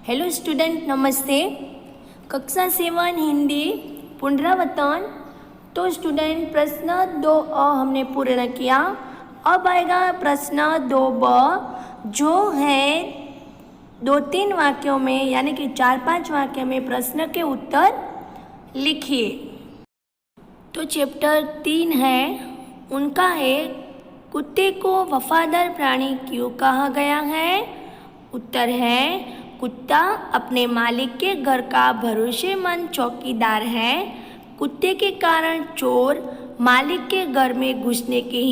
Hello student, नमस्ते। कक्षा 7 हिंदी पुनरावर्तन। तो स्टूडेंट प्रश्न 2 हमने पूर्ण किया। अब आएगा प्रश्न 2 जो है 2-3 वाक्यों में यानी कि 4-5 वाक्य में प्रश्न के उत्तर लिखिए। तो चैप्टर 3 है, उनका है कुत्ते को वफादार प्राणी क्यों कहा गया है। उत्तर है कुत्ता अपने मालिक के घर का भरोसेमंद चौकीदार है। कुत्ते के कारण चोर मालिक के घर में घुसने की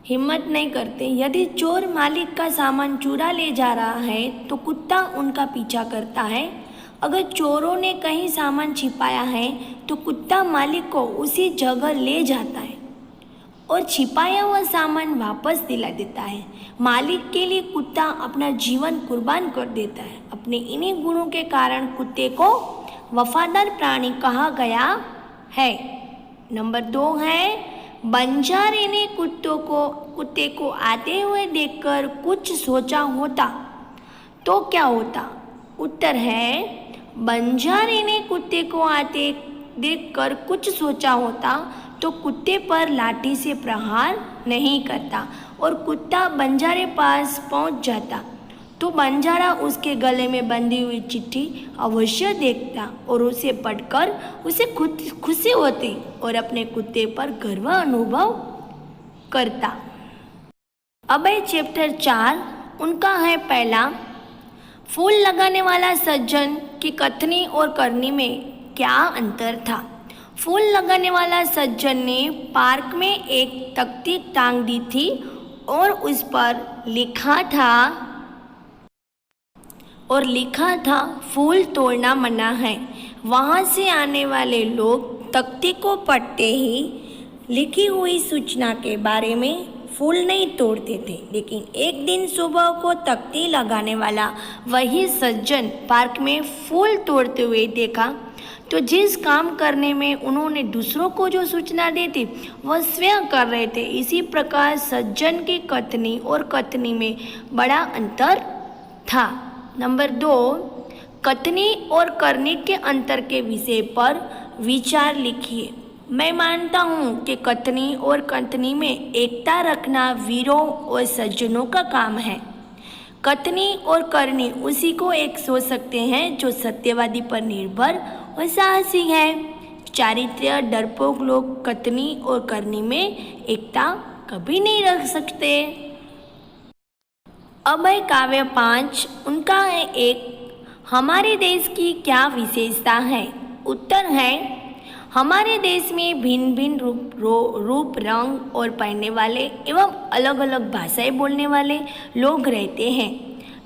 हिम्मत नहीं करते। यदि चोर मालिक का सामान चुरा ले जा रहा है तो कुत्ता उनका पीछा करता है। अगर चोरों ने कहीं सामान छिपाया है तो कुत्ता मालिक को उसी जगह ले जाता है और छिपाया हुआ सामान वापस दिला देता है। मालिक के लिए कुत्ता अपना जीवन कुर्बान कर देता है। अपने इन्हीं गुणों के कारण कुत्ते को वफादार प्राणी कहा गया है। नंबर 2 है, बंजारे ने कुत्ते को आते हुए देखकर कुछ सोचा होता तो क्या होता। उत्तर है बंजारे ने कुत्ते को आते देखकर कुछ सोचा होता तो कुत्ते पर लाठी से प्रहार नहीं करता और कुत्ता बंजारे पास पहुंच जाता तो बंजारा उसके गले में बंधी हुई चिट्ठी अवश्य देखता और उसे पढ़कर उसे खुशी होती और अपने कुत्ते पर गर्व अनुभव करता। अब है चैप्टर 4, उनका है पहला, फूल लगाने वाला सज्जन की कथनी और करनी में क्या अंतर था। फूल लगाने वाला सज्जन ने पार्क में एक तख्ती टांग दी थी और उस पर लिखा था फूल तोड़ना मना है। वहाँ से आने वाले लोग तख्ती को पढ़ते ही लिखी हुई सूचना के बारे में फूल नहीं तोड़ते थे। लेकिन एक दिन सुबह को तख्ती लगाने वाला वही सज्जन पार्क में फूल तोड़ते हुए देखा तो जिस काम करने में उन्होंने दूसरों को जो सूचना दी थी वह स्वयं कर रहे थे। इसी प्रकार सज्जन की कथनी और कथनी में बड़ा अंतर था। नंबर 2, कथनी और करनी के अंतर के विषय पर विचार लिखिए। मैं मानता हूँ कि कथनी और कथनी में एकता रखना वीरों और सज्जनों का काम है। कथनी और करनी उसी को एक सोच सकते हैं जो सत्यवादी पर निर्भर और साहसी है। चारित्र्य डरपोक लोग कथनी और करनी में एकता कभी नहीं रख सकते। अब है काव्य 5, उनका है एक, हमारे देश की क्या विशेषता है। उत्तर है हमारे देश में भिन्न भिन्न रूप रंग और पहनने वाले एवं अलग अलग भाषाएं बोलने वाले लोग रहते हैं।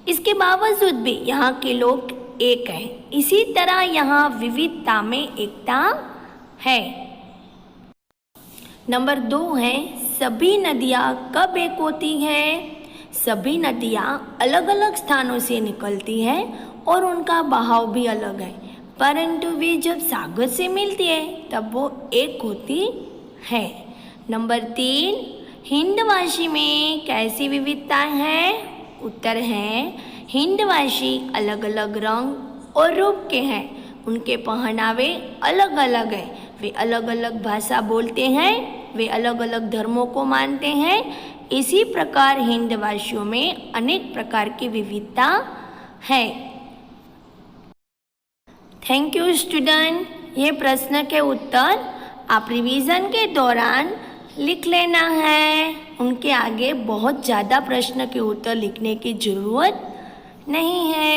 इसके बावजूद भी यहाँ के लोग एक हैं। इसी तरह यहाँ विविधता में एकता है। नंबर 2 है, सभी नदियाँ कब एक होती हैं। सभी नदियाँ अलग अलग स्थानों से निकलती हैं और उनका बहाव भी अलग है, परंतु वे जब सागर से मिलती है तब वो एक होती है। नंबर 3, हिंदभाषी में कैसी विविधताएं हैं। उत्तर है हिंदभाषी अलग अलग रंग और रूप के हैं। उनके पहनावे अलग अलग हैं। वे अलग अलग भाषा बोलते हैं। वे अलग अलग धर्मों को मानते हैं। इसी प्रकार हिंदभाषियों में अनेक प्रकार की विविधता है। Thank you student. ये प्रश्न के उत्तर आप रिवीजन के दौरान लिख लेना है। उनके आगे बहुत ज़्यादा प्रश्न के उत्तर लिखने की ज़रूरत नहीं है।